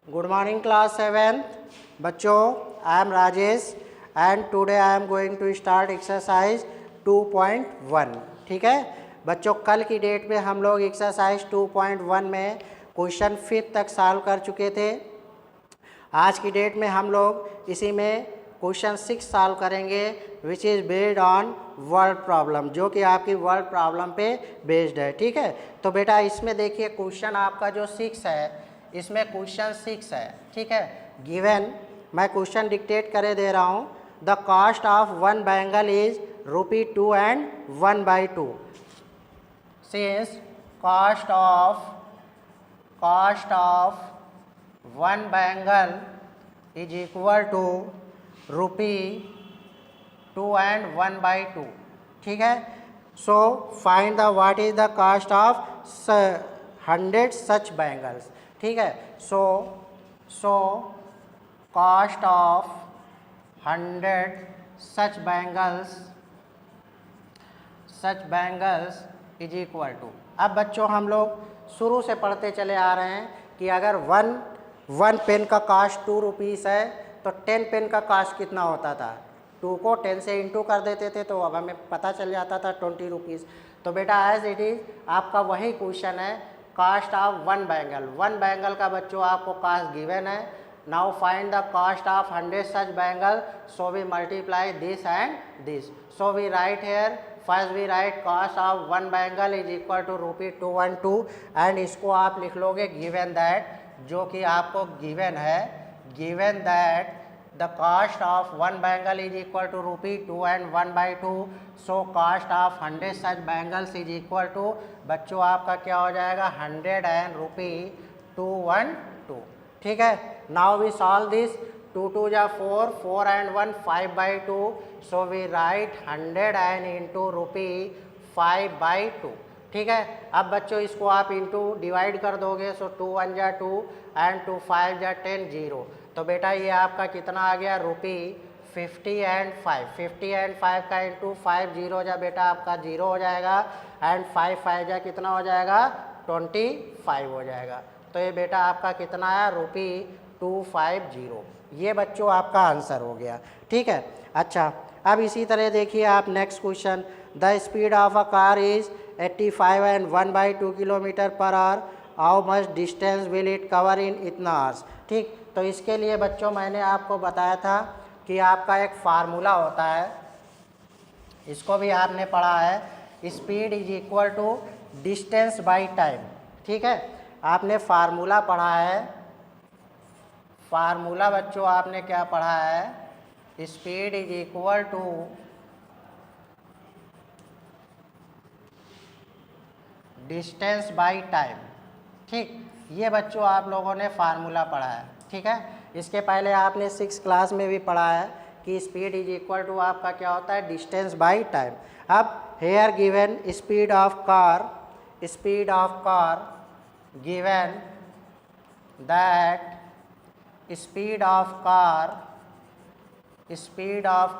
Good morning class 7th बच्चों, I am Rajesh and today I am going to start exercise 2.1। ठीक है बच्चों, कल की डेट में हम लोग एक्सरसाइज 2.1 में क्वेश्चन 5 तक सॉल्व कर चुके थे। आज की डेट में हम लोग इसी में क्वेश्चन 6 सॉल्व करेंगे which is based on word problem, जो कि आपकी वर्ड प्रॉब्लम पे बेस्ड है। ठीक है, तो बेटा इसमें देखिए क्वेश्चन आपका जो 6 है, इसमें क्वेश्चन 6 है। ठीक है, गिवन मैं क्वेश्चन डिक्टेट करे दे रहा हूँ। The cost of one bangle is ₹2 and 1/2 since cost of one bangle is equal to ₹2 and 1/2। ठीक है, so find the what is the cost of 100 such bangles. ठीक है, so cost of 100 such bangles is equal to. अब बच्चों हम लोग शुरू से पढ़ते चले आ रहे हैं कि अगर वन पेन का कॉस्ट ₹2 है तो 10 पेन का कॉस्ट कितना होता था। 2 को 10 से इंटू कर देते थे तो अब हमें पता चल जाता था ₹20। तो बेटा एज इट इज़ आपका वही क्वेश्चन है, कॉस्ट ऑफ वन बैंगल का बच्चों आपको कॉस्ट गिवन है। Now find the cost of 100 such bangle, so we multiply this and this. So we write here, first we write cost of one bangle is equal to ₹212 and इसको आप लिख लोगे given that, जो कि आपको given है, given that the cost of one bangle is equal to ₹2 and 1/2, so cost of 100 such bangles is equal to बच्चों आपका क्या हो जाएगा 100 and ₹212। ठीक है, now we solve this, 2 2 जा 4, 4 and 1 5/2, so we write 100 and into ₹5/2। ठीक है, अब बच्चों इसको आप इंटू डिवाइड कर दोगे, सो 2 1 जा 2 एंड 2 5 जा 10 0। तो बेटा ये आपका कितना आ गया ₹50 and 5, 50 and 5 का इंटू 5 0 जा बेटा आपका 0 हो जाएगा एंड 5 5 जा कितना हो जाएगा 25 हो जाएगा। तो ये बेटा आपका कितना आया ₹250। ये बच्चों आपका आंसर हो गया। ठीक है, अच्छा अब इसी तरह देखिए आप next question, the speed of a car is 85 and 1/2 km/h, how much distance will it cover in इतना आवर्स। ठीक, तो इसके लिए बच्चों मैंने आपको बताया था कि आपका एक फार्मूला होता है, इसको भी आपने पढ़ा है, speed is equal to distance by time. ठीक है, आपने फार्मूला पढ़ा है, फार्मूला बच्चों आपने क्या पढ़ा है, speed is equal to distance by time. ठीक, ये बच्चों आप लोगों ने फार्मूला पढ़ा है। ठीक है, इसके पहले आपने 6 क्लास में भी पढ़ा है कि स्पीड इज इक्वल टू आपका क्या होता है डिस्टेंस बाय टाइम। अब here given speed of car given that speed of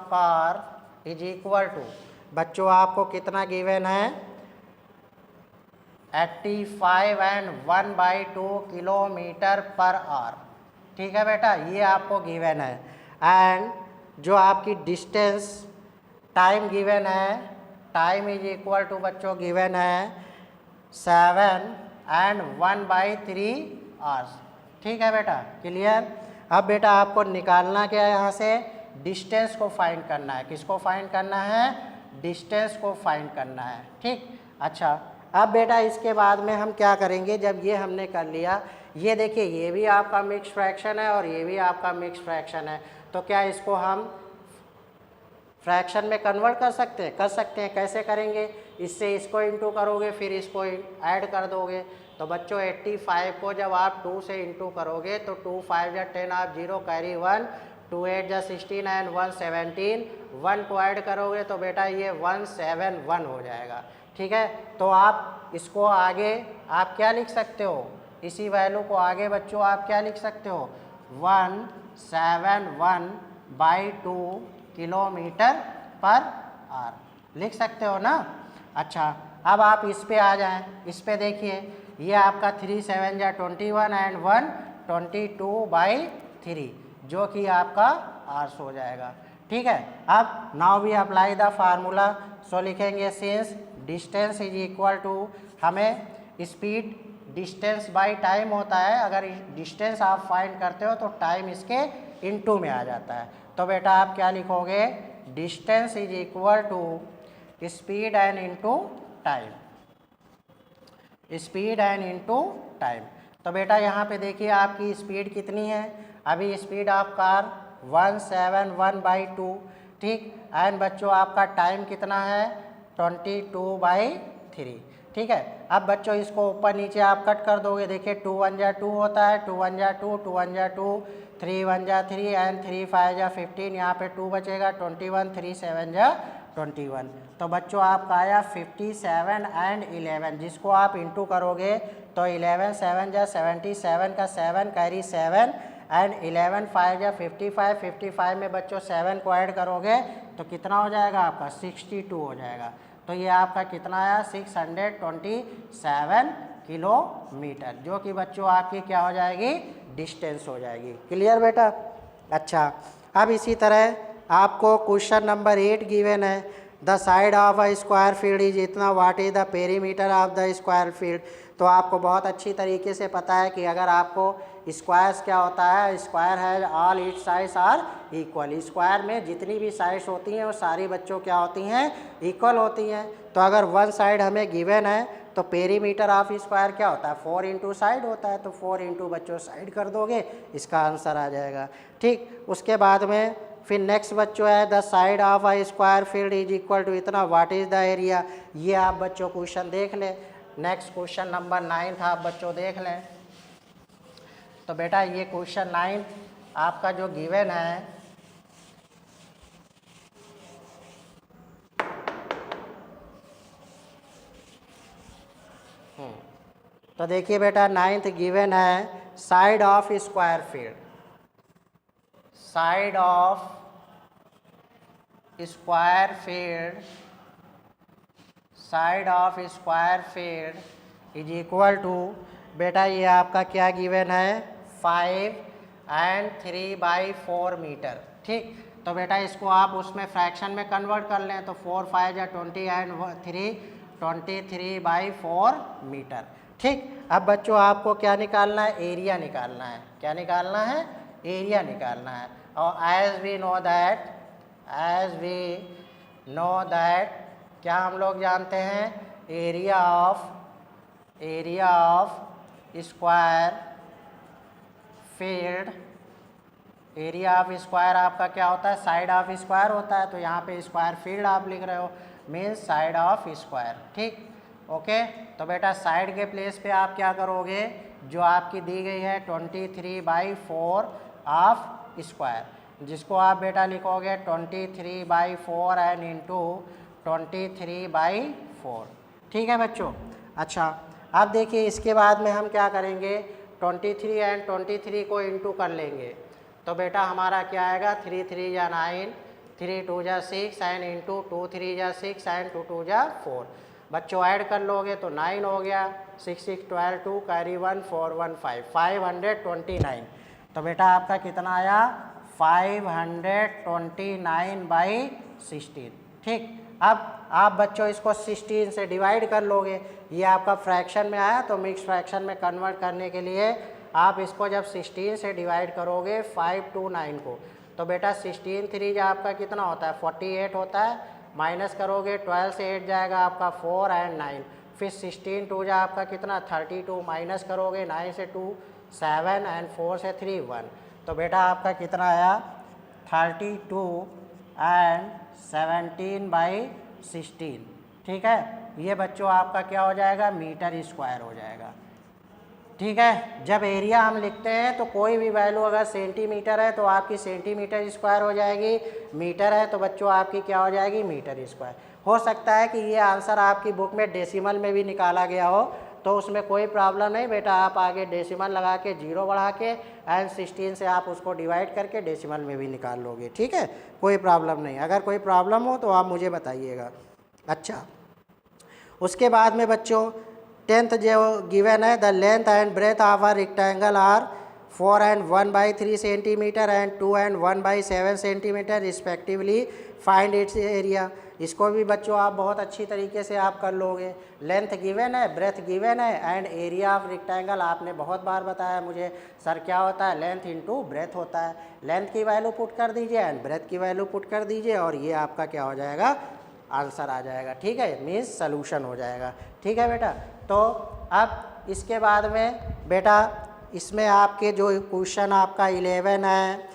car is equal to, बच्चों आपको कितना गिवन है 85 and 1/2 km/h। ठीक है बेटा, ये आपको गिवन है एंड जो आपकी डिस्टेंस टाइम गिवन है, टाइम इज इक्वल टू बच्चों गिवन है 7 and 1/3 hours। ठीक है बेटा, क्लियर। अब बेटा आपको निकालना क्या है, यहाँ से डिस्टेंस को फाइंड करना है। किसको फाइंड करना है, डिस्टेंस को फाइंड करना है। ठीक, अच्छा अब बेटा इसके बाद में हम क्या करेंगे, जब ये हमने कर लिया, ये देखिए ये भी आपका मिक्स फ्रैक्शन है और ये भी आपका मिक्स फ्रैक्शन है, तो क्या इसको हम फ्रैक्शन में कन्वर्ट कर सकते हैं? कैसे करेंगे, इससे इसको इंटू करोगे फिर इसको ऐड कर दोगे। तो बच्चों 85 को जब आप 2 से इंटू करोगे तो 2 5 जा 10 आप 0 कैरी 1, 2 8 जा 16 एंड 1 17, 1 को ऐड करोगे तो बेटा ये 171 हो जाएगा। ठीक है, तो आप इसको आगे आप क्या लिख सकते हो, इसी वैल्यू को आगे बच्चों आप क्या लिख सकते हो 171/2 km/h लिख सकते हो ना। अच्छा अब आप इस पे आ जाएं, इस पे देखिए ये आपका 3 7 जा 21 एंड 1 22/3 जो कि आपका आर्स हो जाएगा। ठीक है, अब now we apply the formula. So लिखेंगे since distance is equal to, हमें स्पीड डिस्टेंस बाय टाइम होता है, अगर डिस्टेंस आप फाइंड करते हो तो टाइम इसके इनटू में आ जाता है। तो बेटा आप क्या लिखोगे, distance is equal to speed and into time, speed and into time. तो बेटा यहाँ पे देखिए आपकी स्पीड कितनी है, अभी स्पीड ऑफ कार 171/2, ठीक। एंड बच्चों आपका टाइम कितना है 22/3, ठीक है। अब बच्चों इसको ऊपर नीचे आप कट कर दोगे, देखिए 2 1 जा 2 होता है, 2 1 जा 2, 2 1 जा 2, 3 1 जा 3 एंड 3 5 जा 15, यहाँ पे 2 बचेगा 21, 3 7 जा 21। तो बच्चों आपका आया 57 एंड 11, जिसको आप इंटू करोगे तो 11 7 जा 77 का 7 कैरी 7 एंड 11 5 जा 55, 55 में बच्चों 7 को ऐड करोगे तो कितना हो जाएगा आपका 62 हो जाएगा। तो ये आपका कितना आया 627 किलोमीटर, जो कि बच्चों आपकी क्या हो जाएगी, डिस्टेंस हो जाएगी। क्लियर बेटा। अच्छा, अब इसी तरह आपको क्वेश्चन नंबर 8 गिवन है, the side of a square field is इतना, what is the perimeter of the square field. तो आपको बहुत अच्छी तरीके से पता है कि अगर आपको स्क्वायर्स क्या होता है, स्क्वायर है all its sides are equal, square में जितनी भी साइड्स होती हैं वो सारी बच्चों क्या होती हैं, इक्वल होती हैं। तो अगर वन साइड हमें गिवन है तो पेरीमीटर ऑफ स्क्वायर क्या होता है 4 इंटू साइड होता है, तो 4 इंटू बच्चों साइड कर दोगे, इसका आंसर आ जाएगा। ठीक, उसके बाद में फिर नेक्स्ट बच्चों है the side of a square field is equal to इतना, व्हाट इज द एरिया। ये आप बच्चों क्वेश्चन देख लें, नेक्स्ट क्वेश्चन नंबर 9 था, आप बच्चों देख लें। तो बेटा ये क्वेश्चन 9 आपका जो गिवन है, तो देखिए बेटा 9th गिवन है side of square field, side of square field, side of square field is equal to, बेटा ये आपका क्या गिवन है 5 एंड 3/4 मीटर। ठीक, तो बेटा इसको आप उसमें फ्रैक्शन में कन्वर्ट कर लें तो 4 5 या 20 एंड 3 23/4 मीटर। ठीक, अब बच्चों आपको क्या निकालना है, एरिया निकालना है। क्या निकालना है, एरिया निकालना है। और एज वी नो दैट क्या हम लोग जानते हैं, area of square field, area of square आपका क्या होता है, साइड ऑफ स्क्वायर होता है। तो यहाँ पे स्क्वायर फील्ड आप लिख रहे हो, मीन्स साइड ऑफ स्क्वायर। ठीक, ओके। तो बेटा साइड के प्लेस पे आप क्या करोगे, जो आपकी दी गई है 23/4 ऑफ स्क्वायर, जिसको आप बेटा लिखोगे 23/4 एंड इंटू 23/4। ठीक है बच्चों। अच्छा, अब देखिए इसके बाद में हम क्या करेंगे, 23 एंड 23 को इंटू कर लेंगे। तो बेटा हमारा क्या आएगा 3 3 जा 9, 3 2 जा 6 एंड इंटू 2 3 जा 6 एंड 2 2 जा 4। बच्चों ऐड कर लोगे तो 9 हो गया, 6 6 12 2 कैरी 1 4 1 5 529। तो बेटा आपका कितना आया 529/16। ठीक, अब आप बच्चों इसको 16 से डिवाइड कर लोगे, ये आपका फ्रैक्शन में आया तो मिक्स फ्रैक्शन में कन्वर्ट करने के लिए आप इसको जब 16 से डिवाइड करोगे 5 2 9 को, तो बेटा 16 3 जा आपका कितना होता है 48 होता है, माइनस करोगे 12 से 8 जाएगा आपका 4 एंड 9, फिर 16 2 जा आपका कितना 32, माइनस करोगे 9 से 2 7 एंड 4 से 3 1। तो बेटा आपका कितना आया 32 एंड 17/16। ठीक है, ये बच्चों आपका क्या हो जाएगा मीटर स्क्वायर हो जाएगा। ठीक है, जब एरिया हम लिखते हैं तो कोई भी वैल्यू अगर सेंटीमीटर है तो आपकी सेंटीमीटर स्क्वायर हो जाएगी, मीटर है तो बच्चों आपकी क्या हो जाएगी मीटर स्क्वायर। हो सकता है कि ये आंसर आपकी बुक में डेसिमल में भी निकाला गया हो, तो उसमें कोई प्रॉब्लम नहीं बेटा, आप आगे डेसिमल लगा के 0 बढ़ा के एंड 16 से आप उसको डिवाइड करके डेसिमल में भी निकाल लोगे। ठीक है, कोई प्रॉब्लम नहीं, अगर कोई प्रॉब्लम हो तो आप मुझे बताइएगा। अच्छा, उसके बाद में बच्चों 10th जो गिवन है the length and breadth of a rectangle are 4 and 1/3 centimeter and 2 and 1/7 centimeter respectively find its area. इसको भी बच्चों आप बहुत अच्छी तरीके से आप कर लोगे। लेंथ गिवन है, ब्रेथ गिवन है एंड एरिया ऑफ रेक्टेंगल आपने बहुत बार बताया मुझे सर क्या होता है, लेंथ इनटू ब्रेथ होता है। लेंथ की वैल्यू पुट कर दीजिए एंड ब्रेथ की वैल्यू पुट कर दीजिए और ये आपका क्या हो जाएगा, आंसर आ जाएगा। ठीक है, मीन्स सलूशन हो जाएगा। ठीक है बेटा, तो अब इसके बाद में बेटा इसमें आपके जो क्वेश्चन आपका 11 है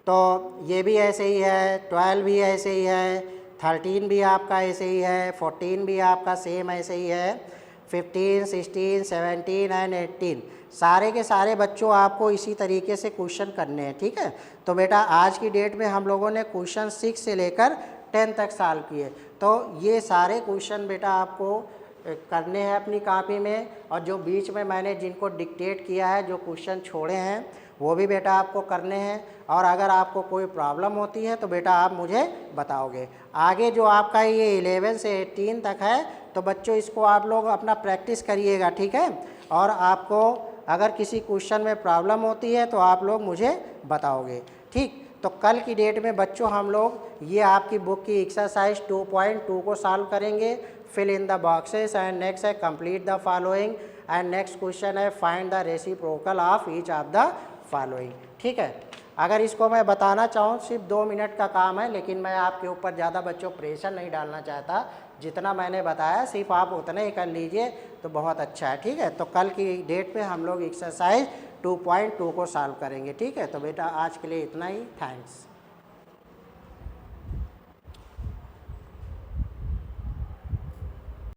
तो ये भी ऐसे ही है, 12 भी ऐसे ही है, 13 भी आपका ऐसे ही है, 14 भी आपका सेम ऐसे ही है, 15, 16, 17 एंड 18 सारे के सारे बच्चों आपको इसी तरीके से क्वेश्चन करने हैं। ठीक है, तो बेटा आज की डेट में हम लोगों ने क्वेश्चन 6 से लेकर 10 तक सॉल्व किए। तो ये सारे क्वेश्चन बेटा आपको करने हैं अपनी कॉपी में, और जो बीच में मैंने जिनको डिक्टेट किया है, जो क्वेश्चन छोड़े हैं वो भी बेटा आपको करने हैं। और अगर आपको कोई प्रॉब्लम होती है तो बेटा आप मुझे बताओगे। आगे जो आपका ये 11 से 18 तक है तो बच्चों इसको आप लोग अपना प्रैक्टिस करिएगा। ठीक है, और आपको अगर किसी क्वेश्चन में प्रॉब्लम होती है तो आप लोग मुझे बताओगे। ठीक, तो कल की डेट में बच्चों हम लोग ये आपकी बुक की एक्सरसाइज 2.2 को सॉल्व करेंगे, fill in the boxes and next है complete the following and next question है find the reciprocal of each of the following. ठीक है, अगर इसको मैं बताना चाहूँ सिर्फ 2 मिनट का काम है, लेकिन मैं आपके ऊपर ज़्यादा बच्चों प्रेशर नहीं डालना चाहता। जितना मैंने बताया सिर्फ आप उतना ही कर लीजिए तो बहुत अच्छा है। ठीक है, तो कल की डेट पे हम लोग एक्सरसाइज 2.2 को सॉल्व करेंगे। ठीक है, तो बेटा आज के लिए इतना ही, थैंक्स।